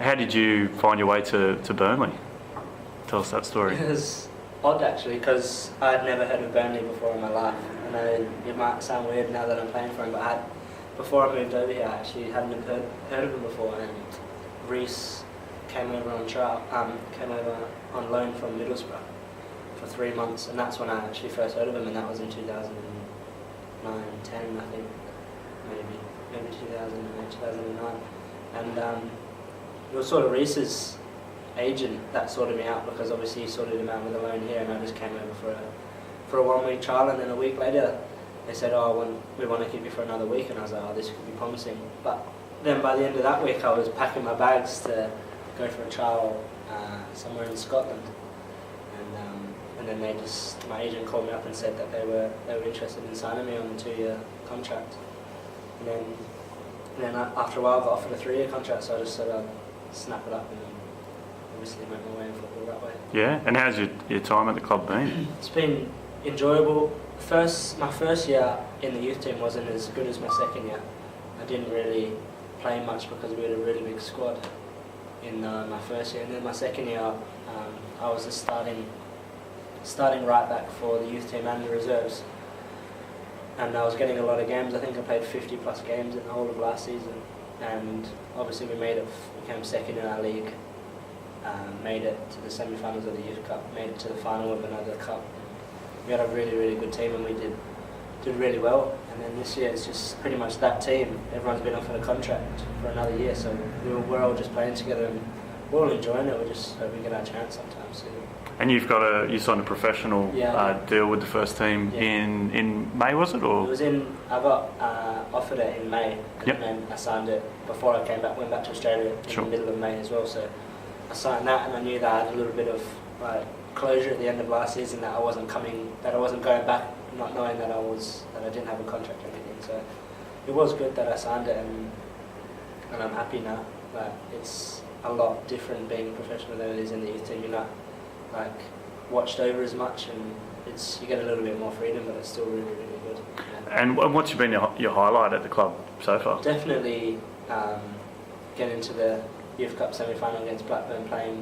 How did you find your way to Burnley? Tell us that story. It was odd actually, because I'd never heard of Burnley before in my life. I know it might sound weird now that I'm playing for him, but before I moved over here, I actually hadn't heard of him before. And Rhys came over on loan from Middlesbrough for 3 months, and that's when I actually first heard of him, and that was in 2009, 10, I think, maybe 2008, 2009, and it was sort of Rhys's agent that sorted me out, because obviously he sorted him out with a loan here, and I just came over for a 1 week trial, and then a week later they said, oh, we want to keep you for another week, and I was like, oh, this could be promising. But then by the end of that week I was packing my bags to go for a trial somewhere in Scotland, and then my agent called me up and said that they were interested in signing me on a 2-year contract, and then after a while I got offered a 3-year contract, so I just said I'd snap it up and obviously make my way in football that way. Yeah, and how's your time at the club been? It's been enjoyable. My first year in the youth team wasn't as good as my second year. I didn't really play much because we had a really big squad in my first year, and then my second year I was just starting right back for the youth team and the reserves, and I was getting a lot of games. I think I played 50 plus games in the whole of last season, and obviously we became second in our league, made it to the semi-finals of the Youth Cup, made it to the final of another cup. We had a really, really good team, and we did really well. And then this year it's just pretty much that team. Everyone's been offered a contract for another year, so we're all just playing together and we're all enjoying it. We just hope we get our chance sometime soon. And you signed a professional deal with the first team in May, was it? Or I got offered it in May, and then I signed it before I went back to Australia in the middle of May as well. So I signed that, and I knew that I had a little bit of closure at the end of last season, that I wasn't going back, not knowing that I didn't have a contract or anything. So it was good that I signed it, and I'm happy now. It's a lot different being professional than it is in the youth team. You're not watched over as much, and you get a little bit more freedom, but it's still really, really good. Yeah. And what's been your highlight at the club so far? Definitely getting to the Youth Cup semi-final against Blackburn, playing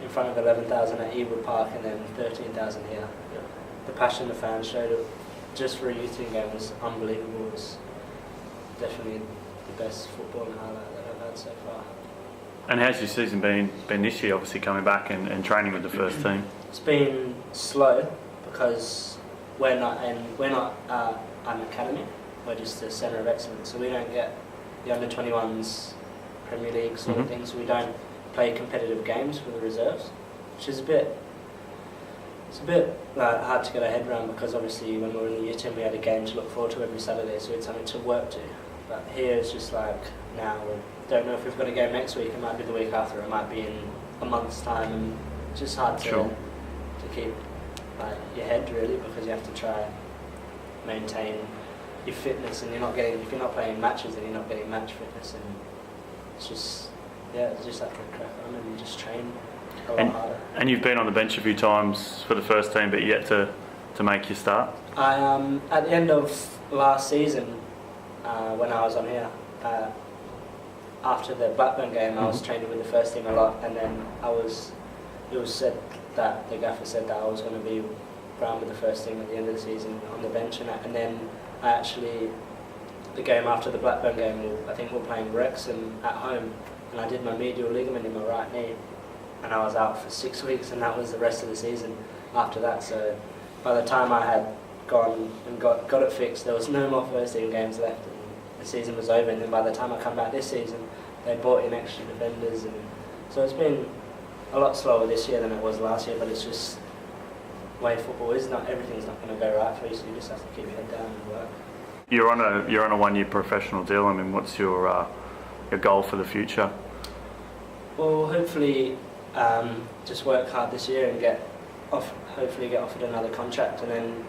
in front of 11,000 at Ewood Park and then 13,000 here. Yeah. The passion the fans showed just for a youth team game was unbelievable. It was definitely the best footballing highlight that I've had so far. And how's your season been this year, obviously coming back and training with the first team? It's been slow because we're not an academy, we're just a centre of excellence, so we don't get the under-21s Premier League sort of thing, so we don't play competitive games for the reserves, which is a bit hard to get our head around, because obviously when we were in the youth team we had a game to look forward to every Saturday, so we had something to work to. But here it's just now we don't know if we've got a game next week, it might be the week after, it might be in a month's time, and it's just hard to keep your head really, because you have to try and maintain your fitness, and if you're not playing matches then you're not getting match fitness, and it's just have to crack on and just train a lot harder. And you've been on the bench a few times for the first team, but yet to make your start? At the end of last season, when I was on here, after the Blackburn game, I was training with the first team a lot, and then it was said that the gaffer said that I was going to be around with the first team at the end of the season on the bench, and then the game after the Blackburn game, I think we were playing Wrexham at home, and I did my medial ligament in my right knee, and I was out for 6 weeks, and that was the rest of the season after that. So by the time I had gone and got it fixed, there was no more first team games left, and the season was over. And then by the time I come back this season, they brought in extra defenders, and so it's been a lot slower this year than it was last year, but it's just the way football is. Everything's not going to go right for you, so you just have to keep your head down and work. You're on a 1-year professional deal. I mean, what's your goal for the future? Well, hopefully just work hard this year and hopefully get offered another contract, and then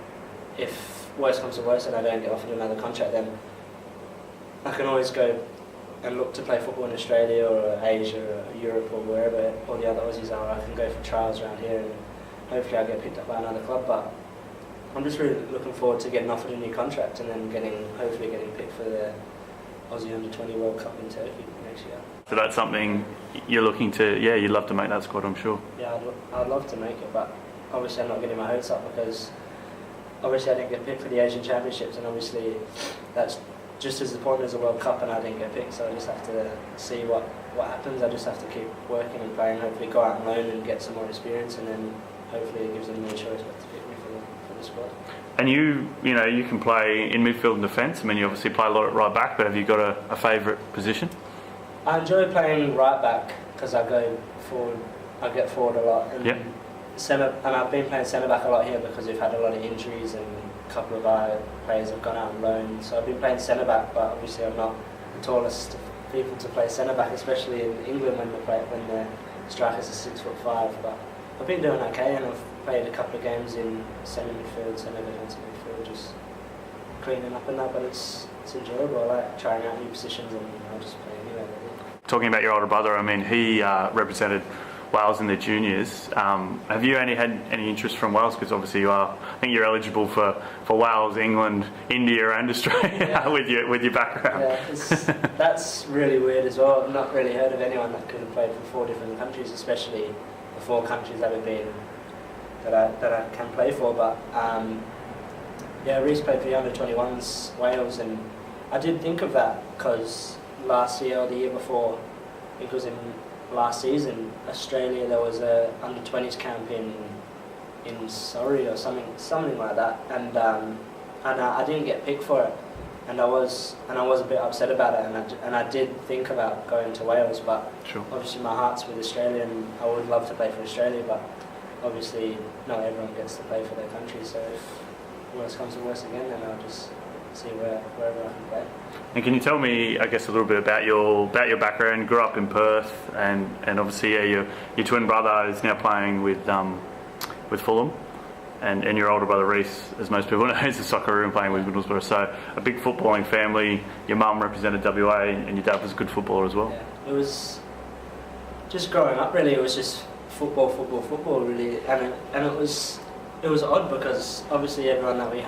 if worse comes to worse and I don't get offered another contract, then I can always go and look to play football in Australia or Asia or Europe or wherever all the other Aussies are. I can go for trials around here, and hopefully I'll get picked up by another club. But I'm just really looking forward to getting offered a new contract and then hopefully getting picked for the Aussie Under-20 World Cup in Turkey next year. next year. So that's something you're looking to, you'd love to make that squad, I'm sure. Yeah, I'd love to make it, but obviously I'm not getting my hopes up because obviously I didn't get picked for the Asian Championships, and obviously that's just as important as the World Cup, and I didn't get picked, so I just have to see what happens. I just have to keep working and playing, hopefully go out on loan and get some more experience, and then hopefully it gives them no choice but to pick me for the squad. And you can play in midfield and defence. I mean, you obviously play a lot at right back, but have you got a favourite position? I enjoy playing right back because I go forward. I get forward a lot, and I've been playing centre back a lot here because we've had a lot of injuries and a couple of our players have gone out on loan. So I've been playing centre back, but obviously I'm not the tallest of people to play centre back, especially in England when the strikers are 6'5". But I've been doing okay, and I've played a couple of games in centre midfield, centre defensive midfield, just cleaning up and that. But it's enjoyable. I like trying out new positions, and I'll just play anywhere. Really. Talking about your older brother, I mean, he represented Wales in their juniors. Have you had any interest from Wales? Because obviously I think you're eligible for Wales, England, India and Australia with your background. Yeah, that's really weird as well. I've not really heard of anyone that could have played for 4 different countries, especially the 4 countries that have been that I can play for. But Rhys played for the under-21s Wales, and I did think of that because last year or the year before, it was in last season, Australia, there was a under-20s camp in Surrey or something like that, and I didn't get picked for it, and I was a bit upset about it, and I did think about going to Wales, but obviously my heart's with Australia, and I would love to play for Australia, but obviously not everyone gets to play for their country, so if worse comes to worse again, then I'll just see wherever I can play. And can you tell me, I guess, a little bit about your background? Grew up in Perth, and obviously, your twin brother is now playing with Fulham, and your older brother Rhys, as most people know, is a Socceroo and playing with Middlesbrough. So a big footballing family. Your mum represented WA, and your dad was a good footballer as well. Yeah, it was just growing up. Really, it was just football. Really, and it was odd because obviously everyone that we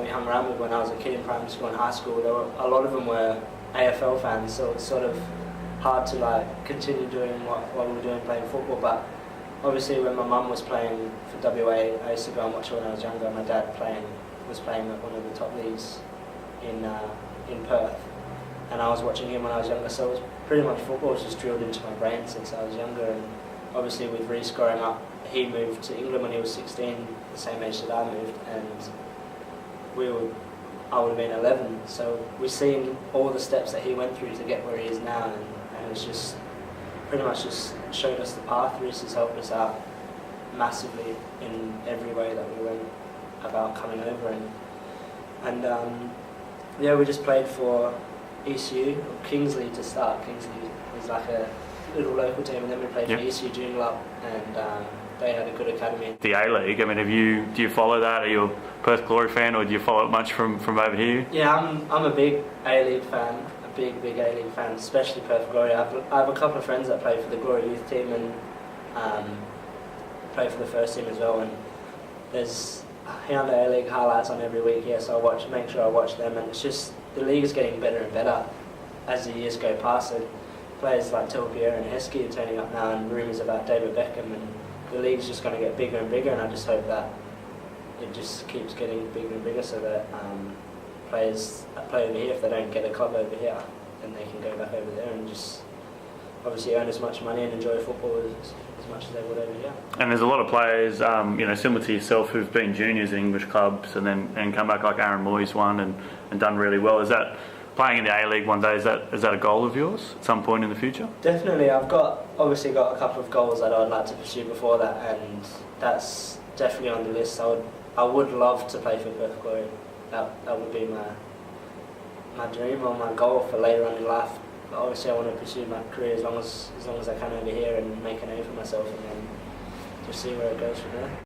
hung around with when I was a kid in primary school and high school, a lot of them were AFL fans, so it's sort of hard to continue doing what we were doing playing football. But obviously when my mum was playing for WA, I used to go and watch her when I was younger. My dad was playing at one of the top leagues in Perth, and I was watching him when I was younger, so it was pretty much football was just drilled into my brain since I was younger. And obviously with Rhys growing up, he moved to England when he was 16, the same age that I moved, and I would have been 11. So we've seen all the steps that he went through to get where he is now, and it's just pretty much just showed us the path. Rhys has helped us out massively in every way that we went about coming over, and we just played for ECU, or Kingsley to start. Kingsley was like a little local team, and then we played for ECU Junior Club, and they had a good academy. The A-League, I mean, do you follow that? Are you a Perth Glory fan, or do you follow it much from over here? Yeah, I'm a big A-League fan, a big A-League fan, especially Perth Glory. I have a couple of friends that play for the Glory youth team and play for the first team as well, and there's Hyundai A-League highlights on every week here, so I make sure I watch them, and it's just, the league is getting better and better as the years go past. And players like Telpier and Heskey are turning up now, and rumours about David Beckham, and the league's just going to get bigger and bigger, and I just hope that it just keeps getting bigger and bigger, so that players that play over here, if they don't get a club over here, then they can go back over there and just obviously earn as much money and enjoy football as much as they would over here. And there's a lot of players, similar to yourself, who've been juniors in English clubs and come back, like Aryn Williams won and done really well. Is that playing in the A-League one day, is that a goal of yours at some point in the future? Definitely. I've obviously got a couple of goals that I'd like to pursue before that, and that's definitely on the list. I would love to play for Perth Glory. That would be my dream or my goal for later on in life. But obviously I want to pursue my career as long as I can over here and make a name for myself, and then just see where it goes from there.